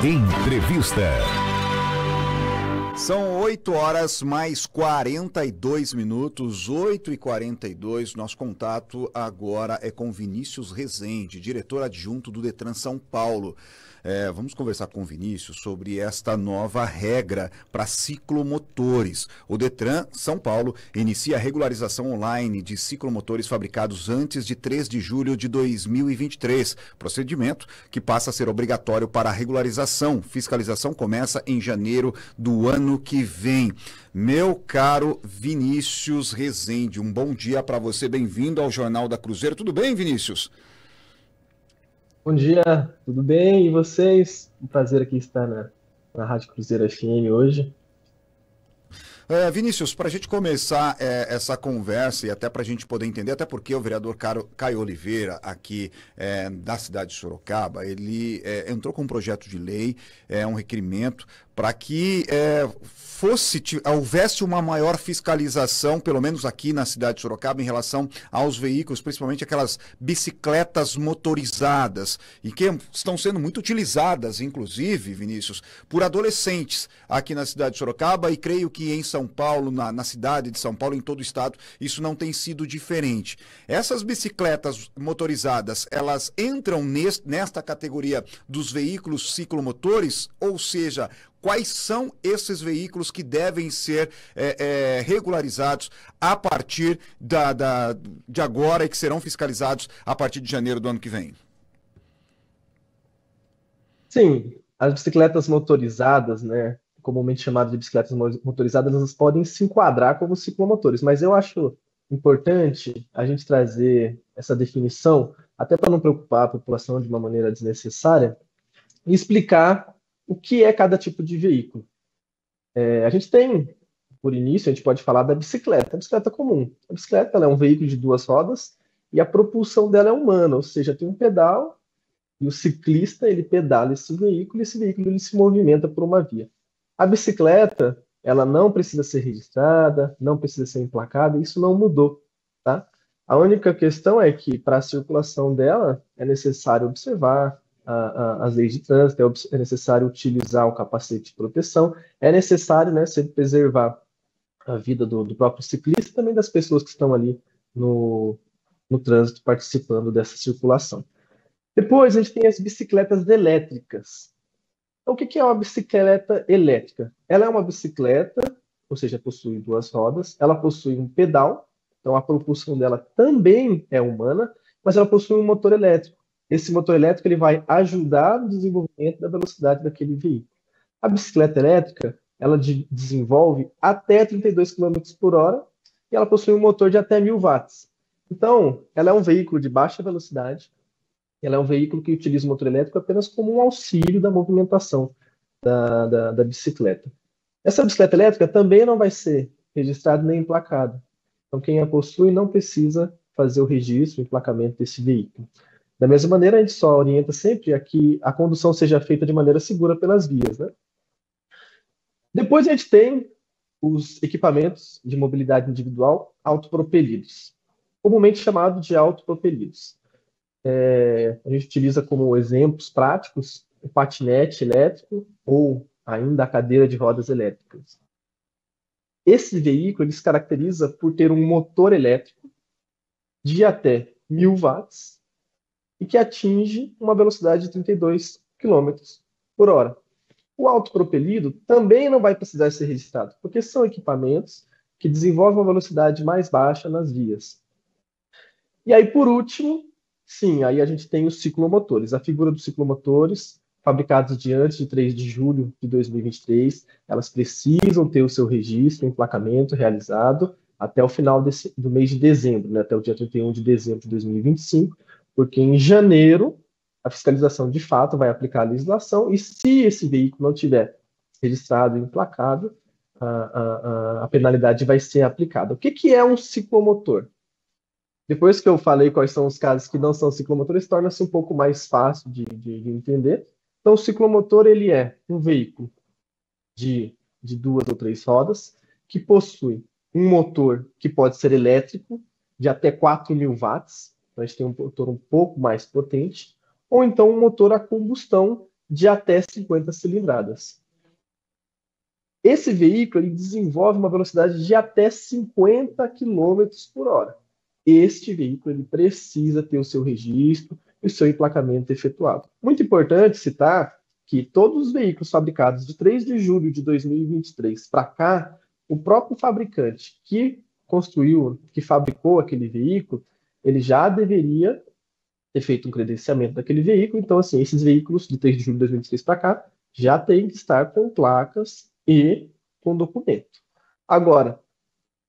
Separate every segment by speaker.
Speaker 1: Entrevista.
Speaker 2: São 8 horas mais 42 minutos, 8h42. Nosso contato agora é com Vinícius Rezende, diretor adjunto do Detran São Paulo. Vamos conversar com o Vinícius sobre esta nova regra para ciclomotores. O Detran São Paulo inicia a regularização online de ciclomotores fabricados antes de 3 de julho de 2023, procedimento que passa a ser obrigatório para a regularização. Fiscalização começa em janeiro do ano que vem. Meu caro Vinícius Rezende, um bom dia para você, bem-vindo ao Jornal da Cruzeiro. Tudo bem, Vinícius?
Speaker 3: Bom dia, tudo bem? E vocês? Um prazer aqui estar na Rádio Cruzeiro FM hoje.
Speaker 2: Vinícius, para a gente começar essa conversa e até para a gente poder entender, até porque o vereador Caio Oliveira, aqui da cidade de Sorocaba, ele entrou com um projeto de lei, um requerimento, para que houvesse uma maior fiscalização, pelo menos aqui na cidade de Sorocaba, em relação aos veículos, principalmente aquelas bicicletas motorizadas, e que estão sendo muito utilizadas, inclusive, Vinícius, por adolescentes aqui na cidade de Sorocaba, e creio que em São Paulo, na cidade de São Paulo, em todo o estado, isso não tem sido diferente. Essas bicicletas motorizadas, elas entram nesta categoria dos veículos ciclomotores, ou seja, quais são esses veículos que devem ser regularizados a partir de agora e que serão fiscalizados a partir de janeiro do ano que vem?
Speaker 3: Sim, as bicicletas motorizadas, né, comumente chamadas de bicicletas motorizadas, elas podem se enquadrar como ciclomotores, mas eu acho importante a gente trazer essa definição, até para não preocupar a população de uma maneira desnecessária, e explicar o que é cada tipo de veículo. A gente tem, por início, a gente pode falar da bicicleta, a bicicleta comum. A bicicleta ela é um veículo de duas rodas e a propulsão dela é humana, ou seja, tem um pedal e o ciclista ele pedala esse veículo e esse veículo ele se movimenta por uma via. A bicicleta, ela não precisa ser registrada, não precisa ser emplacada, isso não mudou, tá? A única questão é que para a circulação dela é necessário observar as leis de trânsito, é necessário utilizar o capacete de proteção, é necessário, né, sempre preservar a vida do próprio ciclista e também das pessoas que estão ali no trânsito participando dessa circulação. Depois a gente tem as bicicletas elétricas. Então, o que é uma bicicleta elétrica? Ela é uma bicicleta, ou seja, possui duas rodas, ela possui um pedal, então a propulsão dela também é humana, mas ela possui um motor elétrico. Esse motor elétrico ele vai ajudar no desenvolvimento da velocidade daquele veículo. A bicicleta elétrica, ela desenvolve até 32 km por hora e ela possui um motor de até 1000 watts. Então, ela é um veículo de baixa velocidade, ela é um veículo que utiliza o motor elétrico apenas como um auxílio da movimentação da bicicleta. Essa bicicleta elétrica também não vai ser registrada nem emplacada. Então, quem a possui não precisa fazer o registro, o emplacamento desse veículo. Da mesma maneira, a gente só orienta sempre a que a condução seja feita de maneira segura pelas vias, né? Depois a gente tem os equipamentos de mobilidade individual autopropelidos, comumente chamados de autopropelidos. A gente utiliza como exemplos práticos o patinete elétrico ou ainda a cadeira de rodas elétricas. Esse veículo ele se caracteriza por ter um motor elétrico de até 1000 watts e que atinge uma velocidade de 32 km por hora. O autopropelido também não vai precisar ser registrado, porque são equipamentos que desenvolvem uma velocidade mais baixa nas vias. E aí, por último, sim, aí a gente tem os ciclomotores. A figura dos ciclomotores, fabricados de antes de 3 de julho de 2023, elas precisam ter o seu registro, emplacamento realizado até o final do mês de dezembro, né, até o dia 31 de dezembro de 2025, porque em janeiro a fiscalização de fato vai aplicar a legislação e se esse veículo não tiver registrado e emplacado, a penalidade vai ser aplicada. O que é um ciclomotor? Depois que eu falei quais são os casos que não são ciclomotores, torna-se um pouco mais fácil de entender. Então, o ciclomotor ele é um veículo de 2 ou 3 rodas que possui um motor que pode ser elétrico de até 4000 watts, então a gente tem um motor um pouco mais potente, ou então um motor a combustão de até 50 cilindradas. Esse veículo ele desenvolve uma velocidade de até 50 km por hora. Este veículo ele precisa ter o seu registro e o seu emplacamento efetuado. Muito importante citar que todos os veículos fabricados de 3 de julho de 2023 para cá, o próprio fabricante que construiu, que fabricou aquele veículo, ele já deveria ter feito um credenciamento daquele veículo. Então, assim, esses veículos de 3 de julho de 2023 para cá já têm que estar com placas e com documento. Agora,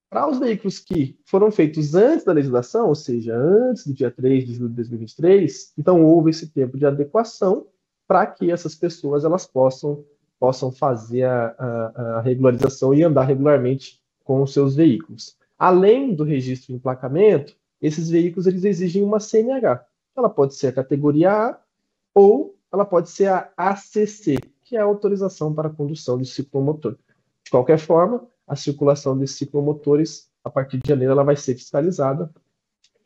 Speaker 3: para os veículos que foram feitos antes da legislação, ou seja, antes do dia 3 de julho de 2023, então houve esse tempo de adequação para que essas pessoas elas possam fazer a regularização e andar regularmente com os seus veículos. Além do registro de emplacamento, esses veículos eles exigem uma CNH. Ela pode ser a categoria A ou ela pode ser a ACC, que é a autorização para a condução de ciclomotor. De qualquer forma, a circulação desses ciclomotores, a partir de janeiro, ela vai ser fiscalizada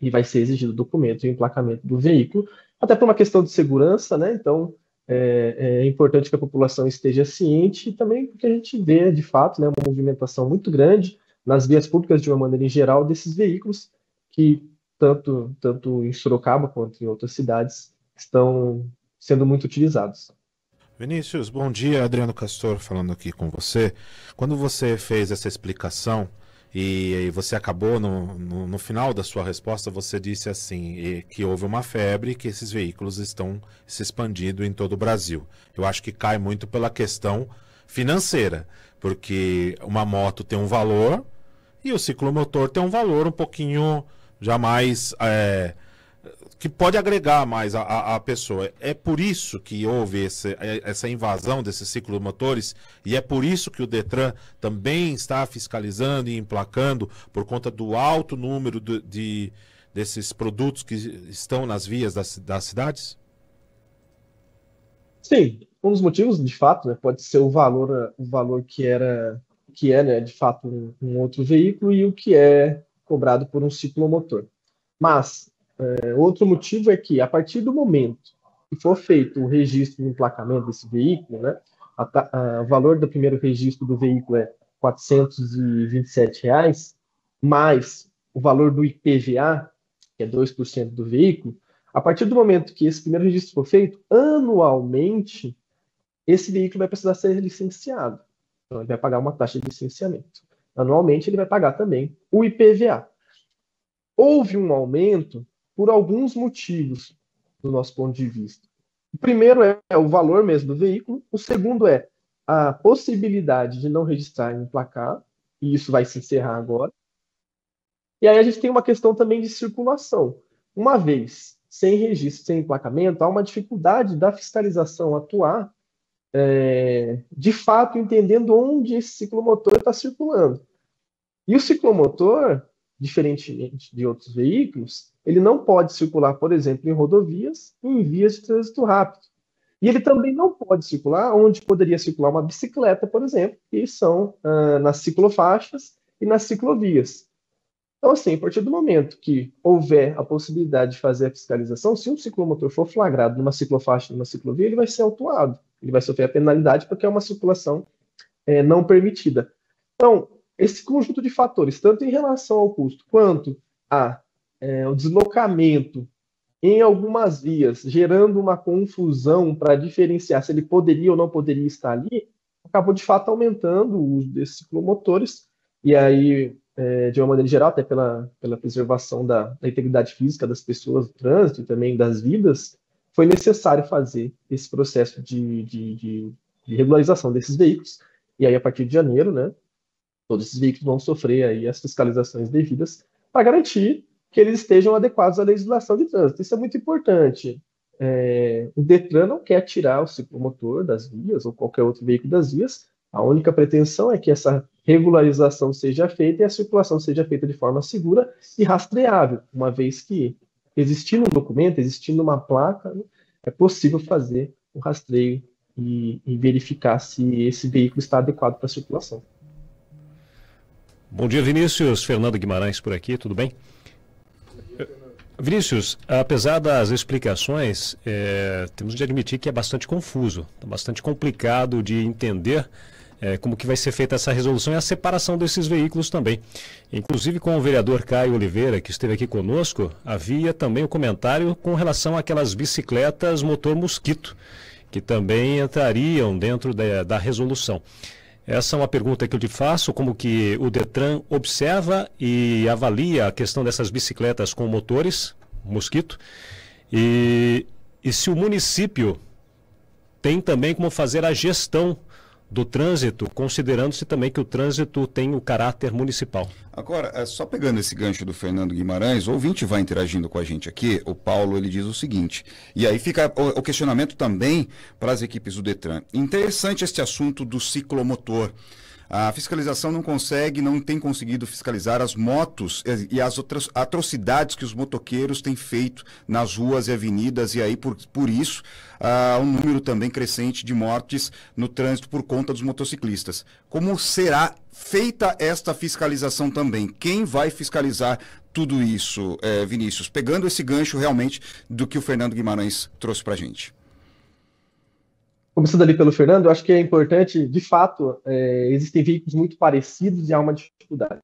Speaker 3: e vai ser exigido o documento e o emplacamento do veículo, até por uma questão de segurança, né? Então, é importante que a população esteja ciente e também porque a gente vê, de fato, né, uma movimentação muito grande nas vias públicas, de uma maneira em geral, desses veículos que, tanto em Sorocaba quanto em outras cidades, estão sendo muito utilizados.
Speaker 1: Vinícius, bom dia. Adriano Castor falando aqui com você. Quando você fez essa explicação e você acabou no final da sua resposta, você disse assim, que houve uma febre e que esses veículos estão se expandindo em todo o Brasil. Eu acho que cai muito pela questão financeira, porque uma moto tem um valor e o ciclomotor tem um valor um pouquinho já mais... que pode agregar mais a pessoa. É por isso que houve essa invasão desses ciclomotores e é por isso que o Detran também está fiscalizando e emplacando por conta do alto número desses produtos que estão nas vias das cidades?
Speaker 3: Sim, um dos motivos, de fato, né, pode ser o valor que é, né, de fato, um outro veículo e o que é cobrado por um ciclomotor. Mas outro motivo é que, a partir do momento que for feito o registro de emplacamento desse veículo, né, o valor do primeiro registro do veículo é R$ 427, mais o valor do IPVA, que é 2% do veículo. A partir do momento que esse primeiro registro for feito, anualmente, esse veículo vai precisar ser licenciado. Então, ele vai pagar uma taxa de licenciamento. Anualmente, ele vai pagar também o IPVA. Houve um aumento por alguns motivos, do nosso ponto de vista. O primeiro é o valor mesmo do veículo, o segundo é a possibilidade de não registrar e emplacar, e isso vai se encerrar agora. E aí a gente tem uma questão também de circulação. Uma vez sem registro, sem emplacamento, há uma dificuldade da fiscalização atuar, de fato entendendo onde esse ciclomotor está circulando. E o ciclomotor, diferentemente de outros veículos, ele não pode circular, por exemplo, em rodovias e em vias de trânsito rápido. E ele também não pode circular onde poderia circular uma bicicleta, por exemplo, que são nas ciclofaixas e nas ciclovias. Então, assim, a partir do momento que houver a possibilidade de fazer a fiscalização, se um ciclomotor for flagrado numa ciclofaixa e numa ciclovia, ele vai ser autuado. Ele vai sofrer a penalidade porque é uma circulação não permitida. Então, esse conjunto de fatores, tanto em relação ao custo quanto ao deslocamento em algumas vias, gerando uma confusão para diferenciar se ele poderia ou não poderia estar ali, acabou de fato aumentando o uso desses ciclomotores, e aí, de uma maneira geral, até pela preservação da integridade física das pessoas do trânsito e também das vidas, foi necessário fazer esse processo de regularização desses veículos, e aí a partir de janeiro, né, todos esses veículos vão sofrer aí as fiscalizações devidas para garantir que eles estejam adequados à legislação de trânsito. Isso é muito importante. O Detran não quer tirar o ciclomotor das vias ou qualquer outro veículo das vias. A única pretensão é que essa regularização seja feita e a circulação seja feita de forma segura e rastreável, uma vez que, existindo um documento, existindo uma placa, né, é possível fazer o rastreio e verificar se esse veículo está adequado para a circulação.
Speaker 4: Bom dia, Vinícius. Fernando Guimarães por aqui, tudo bem? Vinícius, apesar das explicações, temos de admitir que é bastante confuso, bastante complicado de entender como que vai ser feita essa resolução e a separação desses veículos também. Inclusive com o vereador Caio Oliveira, que esteve aqui conosco, havia também o comentário com relação àquelas bicicletas motor mosquito, que também entrariam dentro da resolução. Essa é uma pergunta que eu te faço, como que o Detran observa e avalia a questão dessas bicicletas com motores mosquito e se o município tem também como fazer a gestão do trânsito, considerando-se também que o trânsito tem o caráter municipal.
Speaker 2: Agora, só pegando esse gancho do Fernando Guimarães, o ouvinte vai interagindo com a gente aqui, o Paulo, ele diz o seguinte, e aí fica o questionamento também para as equipes do Detran. Interessante este assunto do ciclomotor. A fiscalização não tem conseguido fiscalizar as motos e as outras atrocidades que os motoqueiros têm feito nas ruas e avenidas, e aí por isso um número também crescente de mortes no trânsito por conta dos motociclistas. Como será feita esta fiscalização também? Quem vai fiscalizar tudo isso, Vinícius? Pegando esse gancho realmente do que o Fernando Guimarães trouxe para a gente.
Speaker 3: Começando ali pelo Fernando, eu acho que é importante, de fato, existem veículos muito parecidos e há uma dificuldade.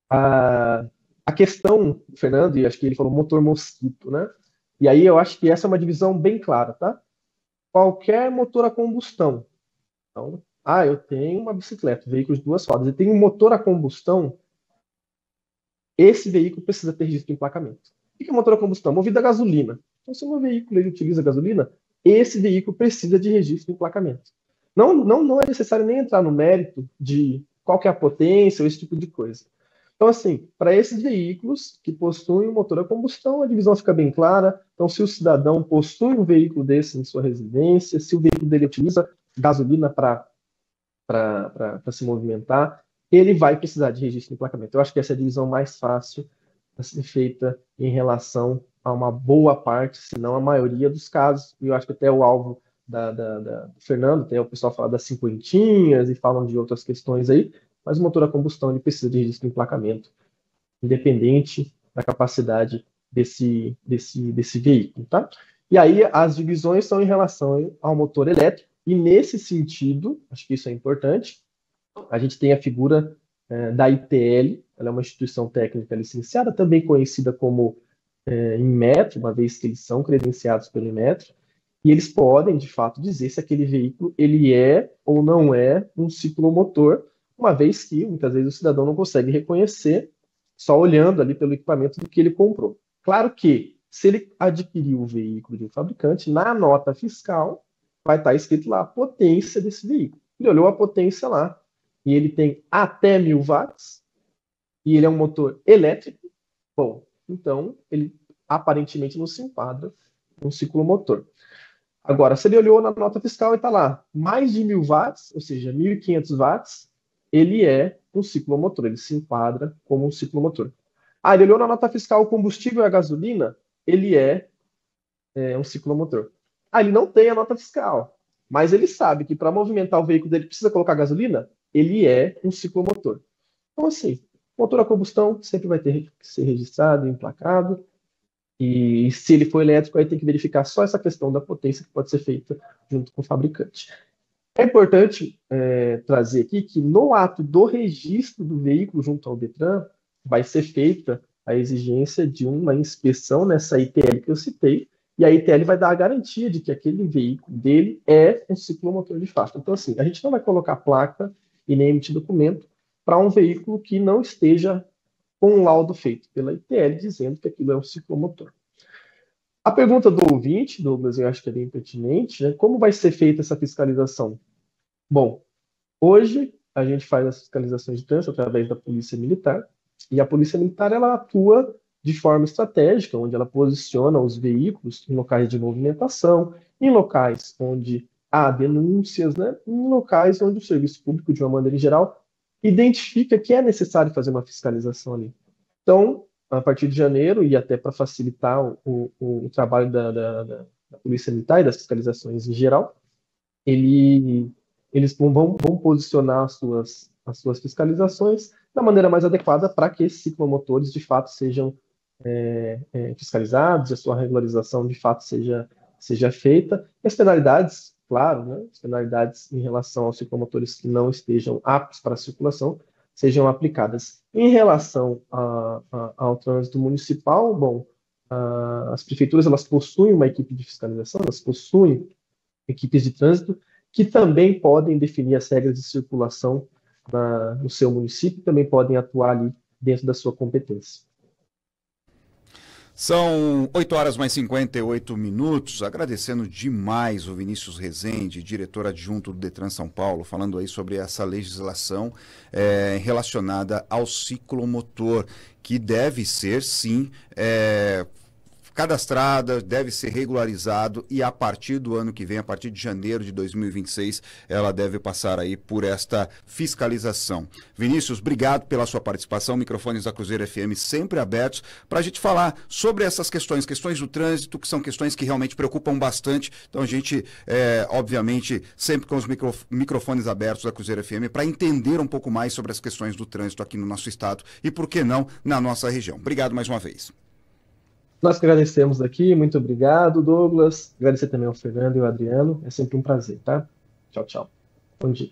Speaker 3: A questão, Fernando, e acho que ele falou motor mosquito, né? E aí eu acho que essa é uma divisão bem clara, tá? Qualquer motor a combustão. Então, eu tenho uma bicicleta, veículo de duas rodas, e tenho um motor a combustão, esse veículo precisa ter registro de emplacamento. O que é motor a combustão? Movido a gasolina. Então, se o meu veículo ele utiliza gasolina, esse veículo precisa de registro de emplacamento. Não é necessário nem entrar no mérito de qual que é a potência ou esse tipo de coisa. Então, assim, para esses veículos que possuem um motor a combustão, a divisão fica bem clara. Então, se o cidadão possui um veículo desse em sua residência, se o veículo dele utiliza gasolina para se movimentar, ele vai precisar de registro de emplacamento. Eu acho que essa é a divisão mais fácil a ser feita em relação a uma boa parte, se não a maioria dos casos. E eu acho que até o alvo do Fernando, até o pessoal fala das cinquentinhas e falam de outras questões aí, mas o motor a combustão ele precisa de registro de emplacamento, independente da capacidade desse veículo, tá? E aí as divisões são em relação ao motor elétrico, e nesse sentido, acho que isso é importante, a gente tem a figura da ITL, ela é uma instituição técnica licenciada, também conhecida como Inmetro, uma vez que eles são credenciados pelo Inmetro, e eles podem, de fato, dizer se aquele veículo ele é ou não é um ciclomotor, uma vez que, muitas vezes, o cidadão não consegue reconhecer só olhando ali pelo equipamento do que ele comprou. Claro que, se ele adquiriu o veículo de um fabricante, na nota fiscal vai estar escrito lá a potência desse veículo. Ele olhou a potência lá, e ele tem até 1000 watts, e ele é um motor elétrico, bom, então ele aparentemente não se enquadra um ciclomotor. Agora, se ele olhou na nota fiscal e está lá mais de 1000 watts, ou seja, 1500 watts, ele é um ciclomotor, ele se enquadra como um ciclomotor. Ele olhou na nota fiscal o combustível e a gasolina, ele é um ciclomotor. Ele não tem a nota fiscal, mas ele sabe que para movimentar o veículo dele precisa colocar gasolina, ele é um ciclomotor. Então, assim, motor a combustão sempre vai ter que ser registrado, emplacado, e se ele for elétrico, aí tem que verificar só essa questão da potência que pode ser feita junto com o fabricante. É importante trazer aqui que no ato do registro do veículo junto ao Detran, vai ser feita a exigência de uma inspeção nessa ITL que eu citei, e a ITL vai dar a garantia de que aquele veículo dele é um ciclomotor de fato. Então, assim, a gente não vai colocar placa e nem emitir documento para um veículo que não esteja com um laudo feito pela ITL dizendo que aquilo é um ciclomotor. A pergunta do ouvinte, Douglas, eu acho que é bem pertinente, né? Como vai ser feita essa fiscalização? Bom, hoje a gente faz as fiscalizações de trânsito através da Polícia Militar, e a Polícia Militar ela atua de forma estratégica, onde ela posiciona os veículos em locais de movimentação, em locais onde há denúncias, né? Em locais onde o serviço público, de uma maneira geral, identifica que é necessário fazer uma fiscalização ali. Então, a partir de janeiro, e até para facilitar o trabalho da Polícia Militar e das fiscalizações em geral, eles vão posicionar as suas as suas fiscalizações da maneira mais adequada para que esses ciclomotores de fato sejam fiscalizados, a sua regularização de fato seja feita. E as penalidades, claro, né, as penalidades em relação aos ciclomotores que não estejam aptos para a circulação sejam aplicadas. Em relação ao trânsito municipal, bom, as prefeituras elas possuem uma equipe de fiscalização, elas possuem equipes de trânsito que também podem definir as regras de circulação no seu município, também podem atuar ali dentro da sua competência.
Speaker 2: São 8h mais 58 minutos, agradecendo demais o Vinícius Rezende, diretor adjunto do Detran São Paulo, falando aí sobre essa legislação relacionada ao ciclomotor, que deve ser, sim, cadastrada, deve ser regularizado e a partir do ano que vem, a partir de janeiro de 2026, ela deve passar aí por esta fiscalização. Vinícius, obrigado pela sua participação, microfones da Cruzeiro FM sempre abertos para a gente falar sobre essas questões do trânsito, que são questões que realmente preocupam bastante, então a gente, obviamente, sempre com os microfones abertos da Cruzeiro FM para entender um pouco mais sobre as questões do trânsito aqui no nosso estado e, por que não, na nossa região. Obrigado mais uma vez.
Speaker 3: Nós que agradecemos aqui, muito obrigado, Douglas. Agradecer também ao Fernando e ao Adriano, é sempre um prazer, tá? Tchau, tchau. Bom dia.